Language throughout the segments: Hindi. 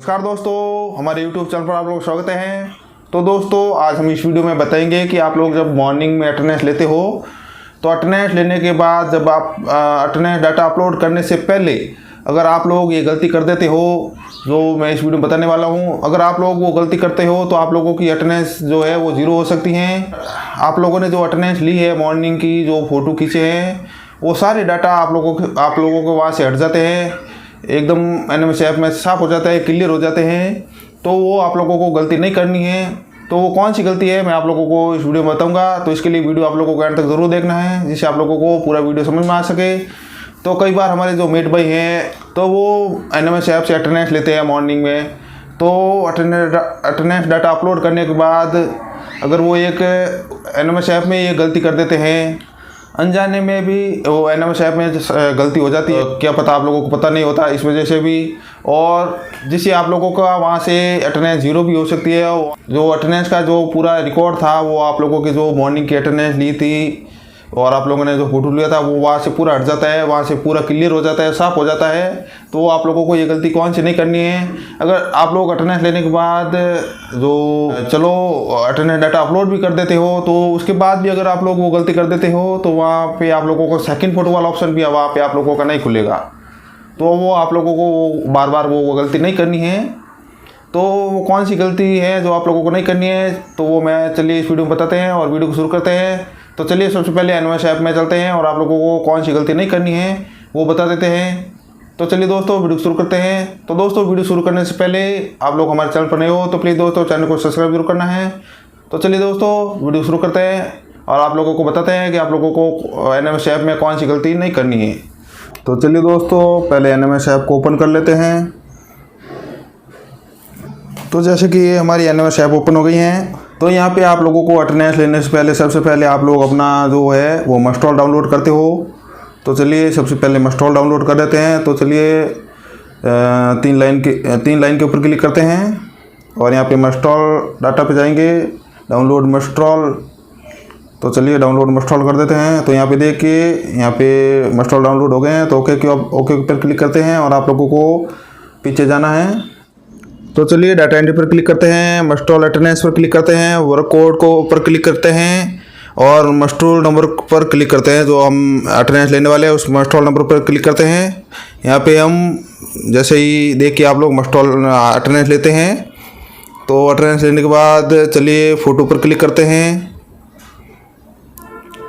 नमस्कार दोस्तों, हमारे YouTube चैनल पर आप लोग स्वागत है। तो दोस्तों, आज हम इस वीडियो में बताएंगे कि आप लोग जब मॉर्निंग में अटेंडेंस लेते हो तो अटेंडेंस लेने के बाद जब आप अटेंडेंस डाटा अपलोड करने से पहले अगर आप लोग ये गलती कर देते हो जो मैं इस वीडियो में बताने वाला हूँ, अगर आप लोग वो गलती करते हो तो आप लोगों की अटेंडेंस जो है वो ज़ीरो हो सकती है। आप लोगों ने जो अटेंडेंस ली है, मॉर्निंग की जो फ़ोटो खींचे हैं, वो सारे डाटा आप लोगों के वहाँ से हट जाते हैं, एकदम एनएमएस ऐप में साफ हो जाता है, क्लियर हो जाते हैं। तो वो आप लोगों को गलती नहीं करनी है। तो वो कौन सी गलती है मैं आप लोगों को इस वीडियो में बताऊंगा। तो इसके लिए वीडियो आप लोगों को एंड तक ज़रूर देखना है, जिससे आप लोगों को पूरा वीडियो समझ में आ सके। तो कई बार हमारे जो मेट भाई हैं तो वो एनएमएस ऐप से अटेंडेंस लेते हैं मॉर्निंग में। तो अटेंडेंस डाटा अपलोड करने के बाद अगर वो एक एनएमएस ऐप में ये गलती कर देते हैं, अनजाने में भी वो एनएमएस ऐप में गलती हो जाती है, क्या पता आप लोगों को पता नहीं होता, इस वजह से भी, और जिससे आप लोगों का वहाँ से अटेंडेंस ज़ीरो भी हो सकती है। जो अटेंडेंस का जो पूरा रिकॉर्ड था, वो आप लोगों की जो मॉर्निंग की अटेंडेंस ली थी और आप लोगों ने जो फोटो लिया था, वो वहाँ से पूरा हट जाता है, वहाँ से पूरा क्लियर हो जाता है, साफ़ हो जाता है। तो आप लोगों को ये गलती कौन सी नहीं करनी है। अगर आप लोग अटेंडेंस लेने के बाद जो चलो अटेंडेंस डाटा अपलोड भी कर देते हो, तो उसके बाद भी अगर आप लोग वो गलती कर देते हो तो वहाँ पे आप लोगों को सेकंड फोटो वाला ऑप्शन भी वहाँ पे आप लोगों का नहीं खुलेगा। तो वो आप लोगों को बार बार वो गलती नहीं करनी है। तो वो कौन सी गलती है जो आप लोगों को नहीं करनी है, तो वो मैं चलिए इस वीडियो में बताते हैं और वीडियो को शुरू करते हैं। तो चलिए सबसे पहले एनएमएस ऐप में चलते हैं और आप लोगों को कौन सी गलती नहीं करनी है वो बता देते हैं। तो चलिए दोस्तों वीडियो शुरू करते हैं। तो दोस्तों वीडियो शुरू करने से पहले आप लोग हमारे चैनल पर नए हो तो प्लीज़ दोस्तों चैनल को सब्सक्राइब जरूर करना है। तो चलिए दोस्तों वीडियो शुरू करते हैं और आप लोगों को बताते हैं कि आप लोगों को एनएमएस ऐप में कौन सी गलती नहीं करनी है। तो चलिए दोस्तों पहले एनएमएस ऐप को ओपन कर लेते हैं। तो जैसे कि ये हमारी एनएमएस ऐप ओपन हो गई हैं, तो यहाँ पे आप लोगों को अटेंडेंस लेने से पहले सबसे पहले आप लोग अपना जो है वो मस्टॉल डाउनलोड करते हो। तो चलिए सबसे पहले मस्टॉल डाउनलोड कर देते हैं। तो चलिए तीन लाइन के ऊपर क्लिक करते हैं और यहाँ पे मस्टॉल डाटा पे जाएंगे, डाउनलोड मस्टॉल। तो चलिए डाउनलोड मस्टॉल कर देते हैं। तो यहाँ पे देखिए यहाँ पे मस्टॉल डाउनलोड हो गए हैं। तो ओके पर क्लिक करते हैं और आप लोगों को पीछे जाना है। तो चलिए डाटा एंट्री पर क्लिक करते हैं, मस्टॉल अटेंडेंस पर क्लिक करते हैं, वर्क कोड को ऊपर क्लिक करते हैं और मस्टॉल नंबर पर क्लिक करते हैं। जो हम अटेंडेंस लेने वाले हैं उस मस्टॉल नंबर पर क्लिक करते हैं। यहाँ पे हम जैसे ही देखिए आप लोग मस्टॉल अटेंडेंस लेते हैं, तो अटेंडेंस लेने के बाद चलिए फ़ोटो पर क्लिक करते हैं।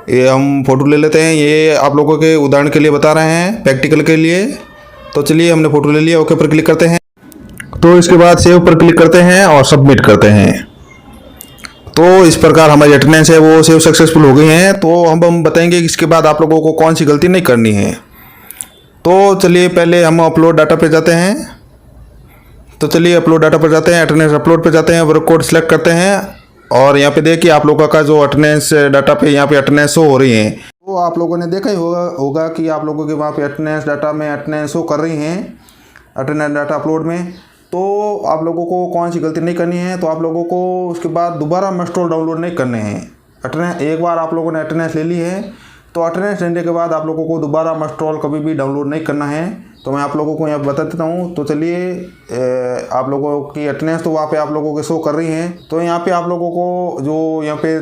ये हम फ़ोटो ले लेते हैं, ये आप लोगों के उदाहरण के लिए बता रहे हैं, प्रैक्टिकल के लिए। तो चलिए हमने फ़ोटो ले लिया, ओके पर क्लिक करते हैं। तो इसके बाद सेव पर क्लिक करते हैं और सबमिट करते हैं। तो इस प्रकार हमारी अटेंडेंस है वो सेव सक्सेसफुल हो गई है। तो हम बताएंगे कि इसके बाद आप लोगों को कौन सी गलती नहीं करनी है। तो चलिए पहले हम अपलोड डाटा पे जाते हैं। तो चलिए अपलोड डाटा पर जाते हैं, अटेंडेंस अपलोड पे जाते हैं, वर्क कोड सेलेक्ट करते हैं और यहाँ पे देखिए आप लोगों का जो अटेंडेंस डाटा पे यहाँ पे अटेंडेंस शो हो रही है। तो आप लोगों ने देखा ही होगा कि आप लोगों के वहाँ पे अटेंडेंस डाटा में अटेंडेंस शो कर रही हैं, अटेंडेंस डाटा अपलोड में। तो आप लोगों को कौन सी गलती नहीं करनी है, तो आप लोगों को उसके बाद दोबारा मस्टॉल डाउनलोड नहीं करने हैं। अटेंडेंस एक बार आप लोगों ने अटेंडेंस ले ली है, तो अटेंडेंस लेने के बाद आप लोगों को दोबारा मस्टॉल कभी भी डाउनलोड नहीं करना है। तो मैं आप लोगों को यहाँ बता देता हूँ। तो चलिए आप लोगों की अटेंडेंस तो वहाँ पे आप लोगों के शो कर रही हैं। तो यहाँ पे आप लोगों को जो यहाँ पे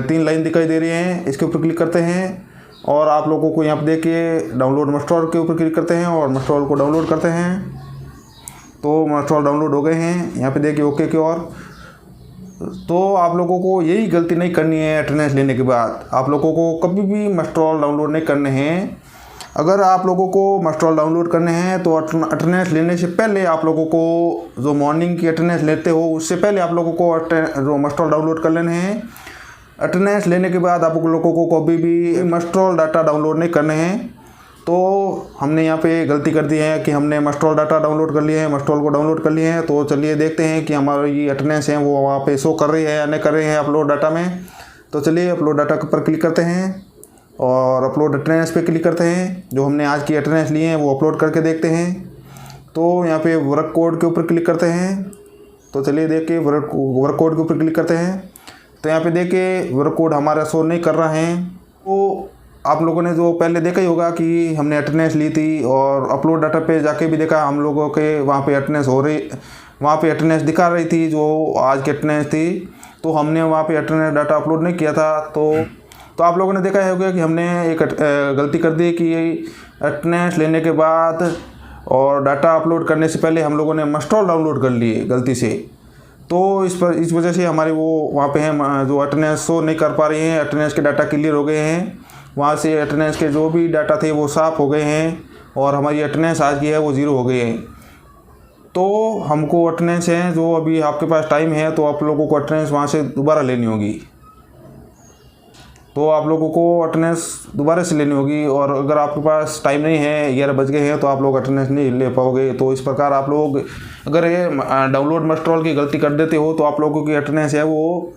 3 लाइन दिखाई दे रही हैं, इसके ऊपर क्लिक करते हैं और आप लोगों को यहाँ पे देखिए डाउनलोड मस्टॉल के ऊपर क्लिक करते हैं और मस्टॉल को डाउनलोड करते हैं। तो मस्टॉल डाउनलोड हो गए हैं, यहाँ पे देखिए ओके की ओर। तो आप लोगों को यही गलती नहीं करनी है। अटेंडेंस लेने के बाद आप लोगों को कभी भी मस्टॉल डाउनलोड नहीं करने हैं। अगर आप लोगों को मस्टॉल डाउनलोड करने हैं तो अटेंडेंस लेने से पहले आप लोगों को जो मॉर्निंग की अटेंडेंस लेते हो उससे पहले आप लोगों को जो मस्टॉल डाउनलोड कर लेने हैं। अटेंडेंस लेने के बाद आप लोगों को कभी भी मस्टॉल डाटा डाउनलोड नहीं करने हैं। तो हमने यहाँ पे गलती कर दी है कि हमने मस्टॉल डाटा डाउनलोड कर लिए हैं, मस्टॉल को डाउनलोड कर लिए हैं। तो चलिए देखते हैं कि हमारी अटेंडेंस है वो वहाँ पे शो कर रही है या नहीं कर रही है अपलोड डाटा में। तो चलिए अपलोड डाटा पर क्लिक करते हैं और अपलोड अटेंडेंस पे क्लिक करते हैं। जो हमने आज की अटेंडेंस ली है वो अपलोड करके देखते हैं। तो यहाँ पे वर्क कोड के ऊपर क्लिक करते हैं। तो चलिए देखिए वर्क कोड के ऊपर क्लिक करते हैं। तो यहाँ पे देखिए वर्क कोड हमारा शो नहीं कर रहा है। तो आप लोगों ने जो पहले देखा ही होगा कि हमने अटेंडेंस ली थी और अपलोड डाटा पे जाके भी देखा हम लोगों के वहाँ पे अटेंडेंस हो रही वहाँ पे अटेंडेंस दिखा रही थी जो आज की अटेंडेंस थी, तो हमने वहाँ पे अटेंडेंस डाटा अपलोड नहीं किया था। तो आप लोगों ने देखा होगा कि हमने एक गलती कर दी कि अटेंडेंस लेने के बाद और डाटा अपलोड करने से पहले हम लोगों ने मस्टॉल डाउनलोड कर लिए गलती से। तो इस वजह से हमारे वो वहाँ पे हैं जो अटेंडेंस शो नहीं कर पा रही हैं, अटेंडेंस के डाटा क्लियर हो गए हैं, वहाँ से अटेंडेंस के जो भी डाटा थे वो साफ़ हो गए हैं और हमारी अटेंडेंस आज की है वो 0 हो गई है। तो हमको अटेंडेंस है जो अभी आपके पास टाइम है तो आप लोगों को अटेंडेंस वहाँ से दोबारा लेनी होगी। तो आप लोगों को अटेंडेंस दोबारा से लेनी होगी और अगर आपके पास टाइम नहीं है, 11 बज गए हैं, तो आप लोग अटेंडेंस नहीं ले पाओगे। तो इस प्रकार आप लोग अगर ये डाउनलोड मस्टॉल की गलती कर देते हो तो आप लोगों की अटेंडेंस है वो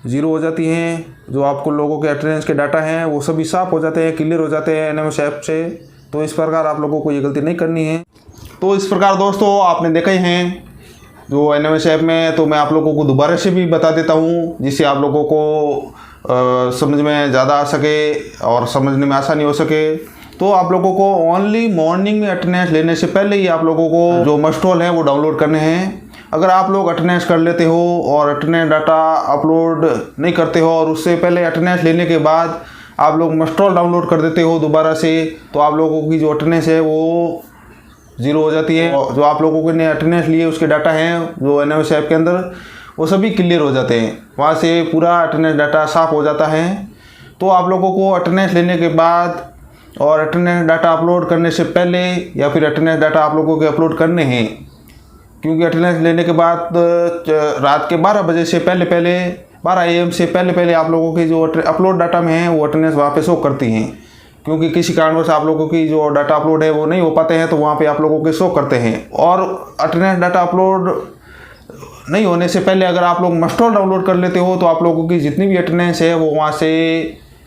0 हो जाती हैं। जो आपको लोगों के अटेंडेंस के डाटा हैं वो सभी साफ़ हो जाते हैं, क्लियर हो जाते हैं एनएमएस ऐप से। तो इस प्रकार आप लोगों को ये गलती नहीं करनी है। तो इस प्रकार दोस्तों आपने देखा ही हैं जो एनएमएस ऐप में, तो मैं आप लोगों को दोबारा से भी बता देता हूँ जिससे आप लोगों को समझ में ज़्यादा आ सके और समझने में आसानी हो सके। तो आप लोगों को ओनली मॉर्निंग में अटेंडेंस लेने से पहले ही आप लोगों को जो मस्टॉल हैं वो डाउनलोड करने हैं। अगर आप लोग अटेंडेंस कर लेते हो और अटेंडेंस डाटा अपलोड नहीं करते हो और उससे पहले अटेंडेंस लेने के बाद आप लोग मस्टॉल डाउनलोड कर देते हो दोबारा से, तो आप लोगों की जो अटेंडेंस है वो 0 हो जाती है। जो आप लोगों ने अटेंडेंस लिए उसके डाटा हैं जो एनएमएस ऐप के अंदर वो सभी क्लियर हो जाते हैं, वहाँ से पूरा अटेंडेंस डाटा साफ़ हो जाता है। तो आप लोगों को अटेंडेंस लेने के बाद और अटेंडेंस डाटा अपलोड करने से पहले या फिर अटेंडेंस डाटा आप लोगों के अपलोड करने हैं, क्योंकि अटेंडेंस लेने के बाद रात के 12 बजे से पहले 12 AM से पहले आप लोगों की जो अपलोड डाटा में है वो अटेंडेंस वहाँ पे शो करती हैं। क्योंकि किसी कारणवश आप लोगों की जो डाटा अपलोड है वो नहीं हो पाते हैं तो वहाँ पे आप लोगों के शो करते हैं। और अटेंडेंस डाटा अपलोड नहीं होने से पहले अगर आप लोग मस्टॉल डाउनलोड कर लेते हो तो आप लोगों की जितनी भी अटेंडेंस है वो वहाँ से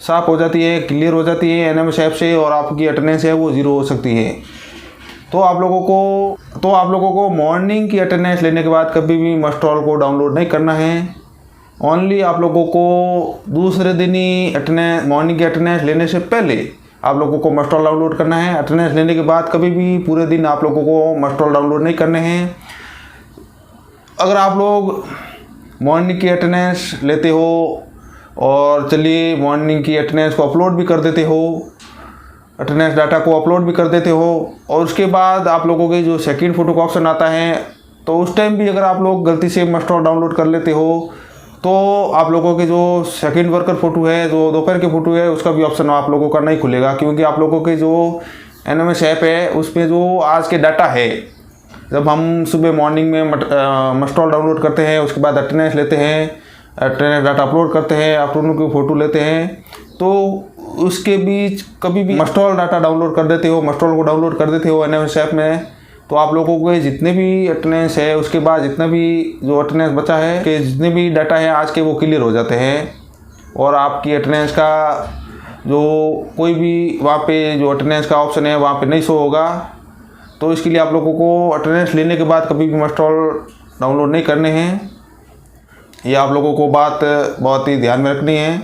साफ़ हो जाती है, क्लियर हो जाती है एनएमएस ऐप से, और आपकी अटेंडेंस है वो 0 हो सकती है। तो आप लोगों को मॉर्निंग की अटेंडेंस लेने के बाद कभी भी मस्टॉल को डाउनलोड नहीं करना है। ओनली आप लोगों को दूसरे दिन ही अटेंडेंस मॉर्निंग की अटेंडेंस लेने से पहले आप लोगों को मस्टॉल डाउनलोड करना है। अटेंडेंस लेने के बाद कभी भी पूरे दिन आप लोगों को मस्टॉल डाउनलोड नहीं करने हैं। अगर आप लोग मॉर्निंग की अटेंडेंस लेते हो और चलिए मॉर्निंग की अटेंडेंस को अपलोड भी कर देते हो, अटेंडेंस डाटा को अपलोड भी कर देते हो, और उसके बाद आप लोगों के जो सेकंड फोटो का ऑप्शन आता है तो उस टाइम भी अगर आप लोग गलती से मस्टॉल डाउनलोड कर लेते हो तो आप लोगों के जो सेकंड वर्कर फ़ोटो है, जो दोपहर की फ़ोटो है, उसका भी ऑप्शन आप लोगों का नहीं खुलेगा। क्योंकि आप लोगों के जो एनएमएस ऐप है उसमें जो आज के डाटा है, जब हम सुबह मॉर्निंग में मस्टॉल डाउनलोड करते हैं, उसके बाद अटेंडेंस लेते हैं, अटेंडेंस डाटा अपलोड करते हैं, आफ्टरनून की फ़ोटो लेते हैं, तो उसके बीच कभी भी मस्टॉल डाटा डाउनलोड कर देते हो, मस्टॉल को डाउनलोड कर देते हो एनएमएस ऐप में, तो आप लोगों के जितने भी अटेंडेंस है उसके बाद जितना भी जो अटेंडेंस बचा है कि जितने भी डाटा है आज के वो क्लियर हो जाते हैं और आपकी अटेंडेंस का जो कोई भी वहाँ पे जो अटेंडेंस का ऑप्शन है वहाँ पे नहीं शो होगा। तो इसके लिए आप लोगों को अटेंडेंस लेने के बाद कभी भी मस्टॉल डाउनलोड नहीं करने हैं। ये आप लोगों को बात बहुत ही ध्यान में रखनी है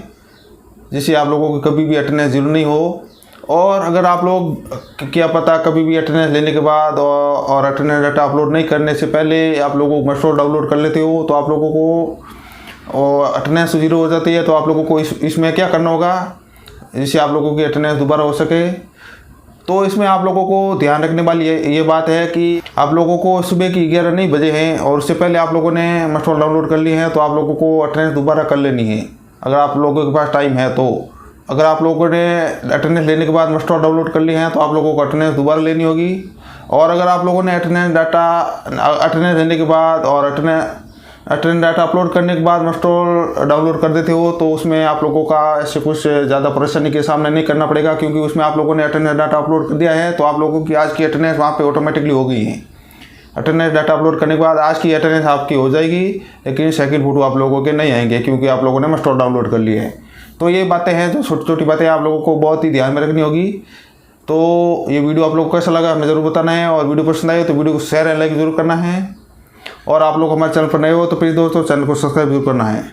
जिससे आप लोगों की कभी भी अटेंडेंस 0 नहीं हो। और अगर आप लोग क्या पता कभी भी अटेंडेंस लेने के बाद और अटेंडेंस डाटा अपलोड नहीं करने से पहले आप लोगों को मस्टॉल डाउनलोड कर लेते हो तो आप लोगों को अटेंडेंस 0 हो जाती है। तो आप लोगों को इसमें क्या करना होगा जिससे आप लोगों की अटेंडेंस दोबारा हो सके। तो इसमें आप लोगों को ध्यान रखने वाली ये बात है कि आप लोगों को सुबह की 11 नहीं बजे हैं और उससे पहले आप लोगों ने मस्टॉल डाउनलोड कर ली है तो आप लोगों को अटेंडेंस दोबारा कर लेनी है अगर आप लोगों के पास टाइम है। तो अगर आप लोगों ने अटेंडेंस लेने के बाद मस्टॉल डाउनलोड कर ली है तो आप लोगों को अटेंडेंस दोबारा लेनी होगी। और अगर आप लोगों ने अटेंडेंस लेने के बाद और अटेंडेंस डाटा अपलोड करने के बाद मस्टॉल डाउनलोड कर देते हो तो उसमें आप लोगों का ऐसे कुछ ज़्यादा परेशानी के सामना नहीं करना पड़ेगा क्योंकि उसमें आप लोगों ने अटेंडेंस डाटा अपलोड कर दिया है तो आप लोगों की आज की अटेंडेंस वहाँ पे ऑटोमेटिकली हो गई है। अटेंडेंस डाटा अपलोड करने के बाद आज की अटेंडेंस आपकी हो जाएगी, लेकिन सेकंड फोटो आप लोगों के नहीं आएंगे क्योंकि आप लोगों ने मस्टॉल डाउनलोड कर लिए है। तो ये बातें हैं जो छोटी छोटी बातें आप लोगों को बहुत ही ध्यान में रखनी होगी। तो ये वीडियो आप लोगों को कैसा लगा हमें ज़रूर बताना है और वीडियो पसंद आए तो वीडियो को शेयर एंड लाइक जरूर करना है। और आप लोग हमारे चैनल पर नए हो तो प्लीज़ दोस्तों चैनल को सब्सक्राइब जरूर करना है।